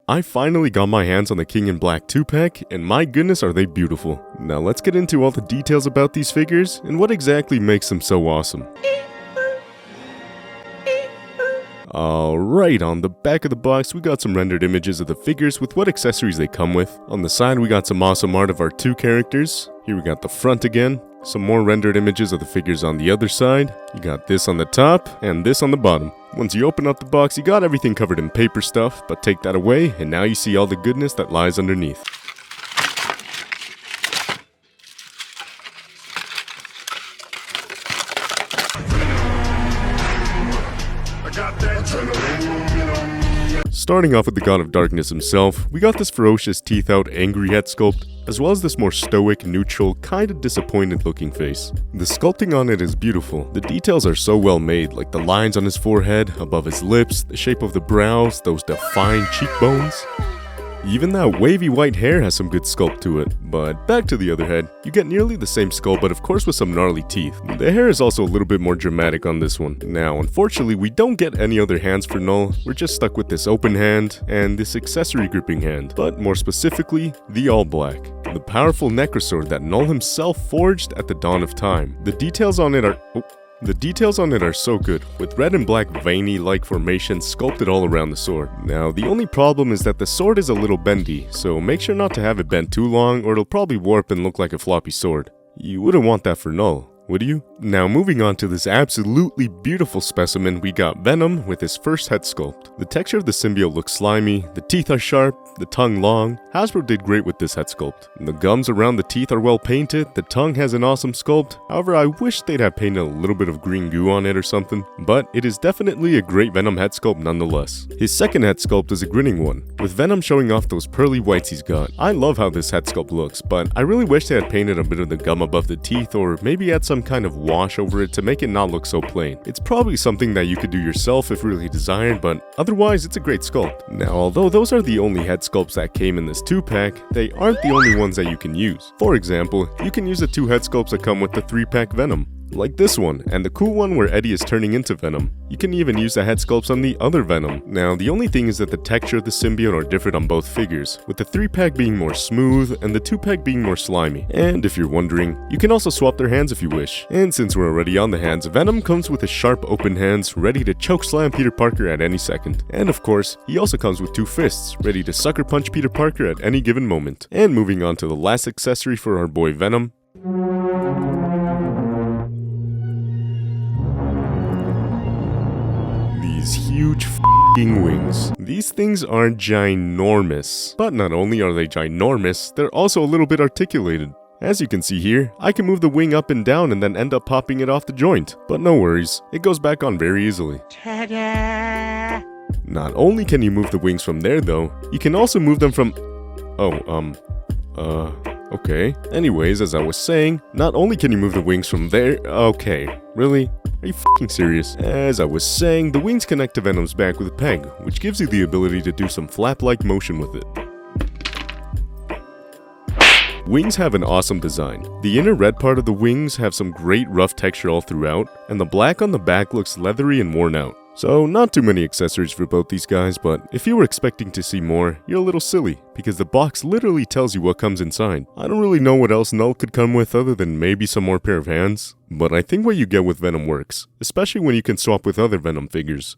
I finally got my hands on the King in Black 2-pack, and my goodness are they beautiful. Now let's get into all the details about these figures, and what exactly makes them so awesome. Alright, on the back of the box we got some rendered images of the figures with what accessories they come with. On the side we got some awesome art of our two characters. Here we got the front again. Some more rendered images of the figures on the other side. You got this on the top, and this on the bottom. Once you open up the box, you got everything covered in paper stuff, but take that away, and now you see all the goodness that lies underneath. Starting off with the God of Darkness himself, we got this ferocious teeth out angry head sculpt, as well as this more stoic, neutral, kinda disappointed looking face. The sculpting on it is beautiful. The details are so well made, like the lines on his forehead, above his lips, the shape of the brows, those defined cheekbones. Even that wavy white hair has some good sculpt to it. But back to the other head, you get nearly the same skull but of course with some gnarly teeth. The hair is also a little bit more dramatic on this one. Now unfortunately we don't get any other hands for Null, we're just stuck with this open hand and this accessory gripping hand. But more specifically, the all black. The powerful necrosword that Null himself forged at the dawn of time. The details on it are so good, with red and black veiny-like formations sculpted all around the sword. Now, the only problem is that the sword is a little bendy, so make sure not to have it bent too long or it'll probably warp and look like a floppy sword. You wouldn't want that for Null, would you? Now moving on to this absolutely beautiful specimen, we got Venom with his first head sculpt. The texture of the symbiote looks slimy, the teeth are sharp, the tongue long. Hasbro did great with this head sculpt. The gums around the teeth are well painted, the tongue has an awesome sculpt. However, I wish they'd have painted a little bit of green goo on it or something, but it is definitely a great Venom head sculpt nonetheless. His second head sculpt is a grinning one, with Venom showing off those pearly whites he's got. I love how this head sculpt looks, but I really wish they had painted a bit of the gum above the teeth or maybe add some kind of wash over it to make it not look so plain. It's probably something that you could do yourself if really desired, but otherwise it's a great sculpt. Now, although those are the only head sculpts that came in this 2-pack, they aren't the only ones that you can use. For example, you can use the 2 head sculpts that come with the 3-pack Venom. Like this one, and the cool one where Eddie is turning into Venom. You can even use the head sculpts on the other Venom. Now, the only thing is that the texture of the symbiote are different on both figures, with the 3-pack being more smooth and the 2-pack being more slimy. And if you're wondering, you can also swap their hands if you wish. And since we're already on the hands, Venom comes with his sharp open hands, ready to chokeslam Peter Parker at any second. And of course, he also comes with 2 fists, ready to sucker punch Peter Parker at any given moment. And moving on to the last accessory for our boy Venom. These huge f***ing wings. These things are ginormous. But not only are they ginormous, they're also a little bit articulated. As you can see here, I can move the wing up and down and then end up popping it off the joint. But no worries, it goes back on very easily. Ta-da! Not only can you move the wings from there though, you can also move them from... okay. Anyways, as I was saying, not only can you move the wings from there... Okay, really? Are you f***ing serious? As I was saying, the wings connect to Venom's back with a peg, which gives you the ability to do some flap-like motion with it. Wings have an awesome design. The inner red part of the wings have some great rough texture all throughout, and the black on the back looks leathery and worn out. So not too many accessories for both these guys, but if you were expecting to see more, you're a little silly, because the box literally tells you what comes inside. I don't really know what else Null could come with other than maybe some more pair of hands, but I think what you get with Venom works, especially when you can swap with other Venom figures.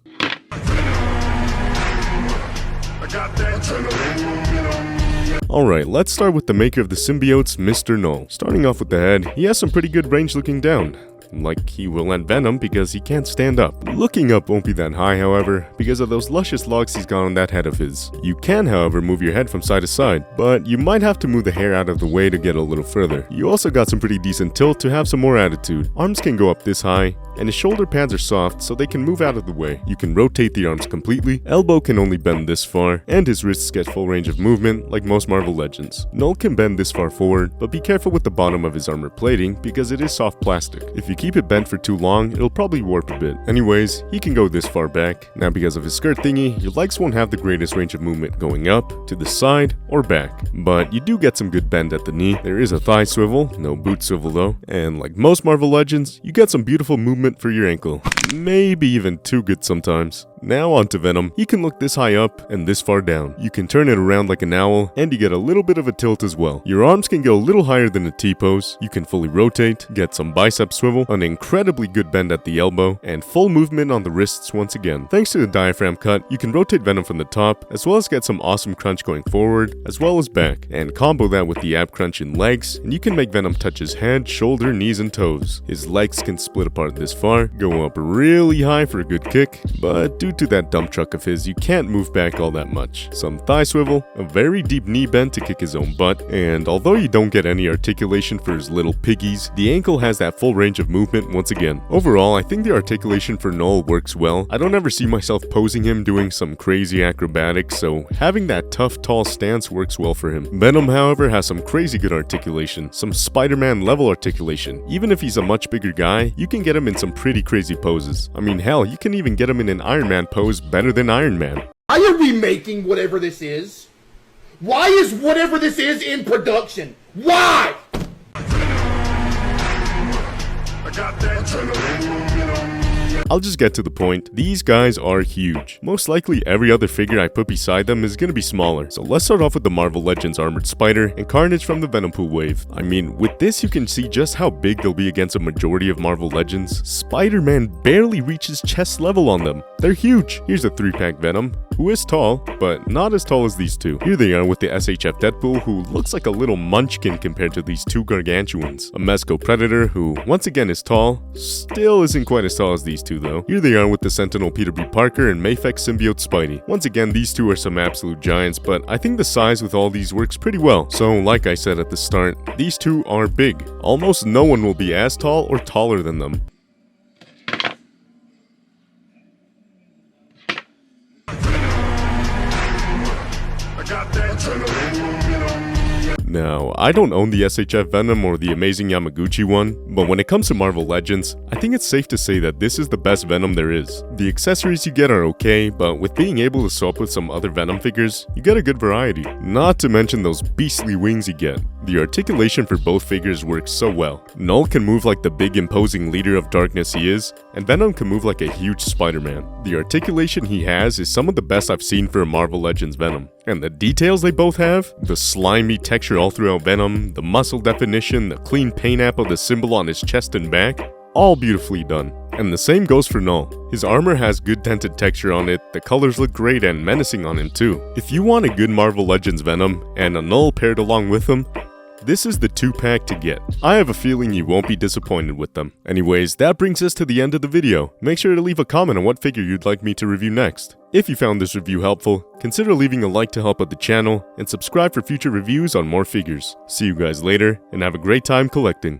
Alright, let's start with the maker of the symbiotes, Mr. Null. Starting off with the head, he has some pretty good range looking down. Like he will at Venom because he can't stand up. Looking up won't be that high, however, because of those luscious locks he's got on that head of his. You can, however, move your head from side to side, but you might have to move the hair out of the way to get a little further. You also got some pretty decent tilt to have some more attitude. Arms can go up this high, and his shoulder pads are soft so they can move out of the way. You can rotate the arms completely, elbow can only bend this far, and his wrists get full range of movement like most Marvel Legends. Null can bend this far forward, but be careful with the bottom of his armor plating because it is soft plastic. If you keep it bent for too long, it'll probably warp a bit. Anyways, he can go this far back. Now because of his skirt thingy, your legs won't have the greatest range of movement going up, to the side, or back. But you do get some good bend at the knee. There is a thigh swivel, no boot swivel though. And like most Marvel Legends, you get some beautiful movement for your ankle. Maybe even too good sometimes. Now onto Venom. He can look this high up and this far down. You can turn it around like an owl, and you get a little bit of a tilt as well. Your arms can go a little higher than a T-pose. You can fully rotate, get some bicep swivel, an incredibly good bend at the elbow, and full movement on the wrists once again. Thanks to the diaphragm cut, you can rotate Venom from the top, as well as get some awesome crunch going forward, as well as back, and combo that with the ab crunch in legs, and you can make Venom touch his head, shoulder, knees, and toes. His legs can split apart this far, go up really high for a good kick, but due to that dump truck of his, you can't move back all that much. Some thigh swivel, a very deep knee bend to kick his own butt, and although you don't get any articulation for his little piggies, the ankle has that full range of movement once again. Overall, I think the articulation for Null works well. I don't ever see myself posing him doing some crazy acrobatics, so having that tough, tall stance works well for him. Venom, however, has some crazy good articulation, some Spider-Man level articulation. Even if he's a much bigger guy, you can get him in some pretty crazy poses. I mean, hell, you can even get him in an Iron Man pose better than Iron Man. Why are we making whatever this is? Why is whatever this is in production? Why? I got that adrenaline. I'll just get to the point. These guys are huge. Most likely every other figure I put beside them is gonna be smaller. So let's start off with the Marvel Legends Armored Spider and Carnage from the Venom Pool wave. I mean, with this you can see just how big they'll be against a majority of Marvel Legends. Spider-Man barely reaches chest level on them. They're huge. Here's a 3-pack Venom, who is tall, but not as tall as these two. Here they are with the SHF Deadpool, who looks like a little munchkin compared to these two gargantuans. A Mezco Predator, who once again is tall, still isn't quite as tall as these two though. Here they are with the Sentinel Peter B. Parker and Mafex Symbiote Spidey. Once again, these two are some absolute giants, but I think the size with all these works pretty well. So like I said at the start, these two are big. Almost no one will be as tall or taller than them. I got that adrenaline. Now, I don't own the SHF Venom or the Amazing Yamaguchi one, but when it comes to Marvel Legends, I think it's safe to say that this is the best Venom there is. The accessories you get are okay, but with being able to swap with some other Venom figures, you get a good variety. Not to mention those beastly wings you get. The articulation for both figures works so well. Null can move like the big imposing leader of darkness he is, and Venom can move like a huge Spider-Man. The articulation he has is some of the best I've seen for a Marvel Legends Venom. And the details they both have, the slimy texture all throughout Venom, the muscle definition, the clean paint app of the symbol on his chest and back, all beautifully done. And the same goes for Null. His armor has good tinted texture on it, the colors look great and menacing on him too. If you want a good Marvel Legends Venom, and a Null paired along with him, this is the 2-pack to get. I have a feeling you won't be disappointed with them. Anyways, that brings us to the end of the video. Make sure to leave a comment on what figure you'd like me to review next. If you found this review helpful, consider leaving a like to help out the channel, and subscribe for future reviews on more figures. See you guys later, and have a great time collecting.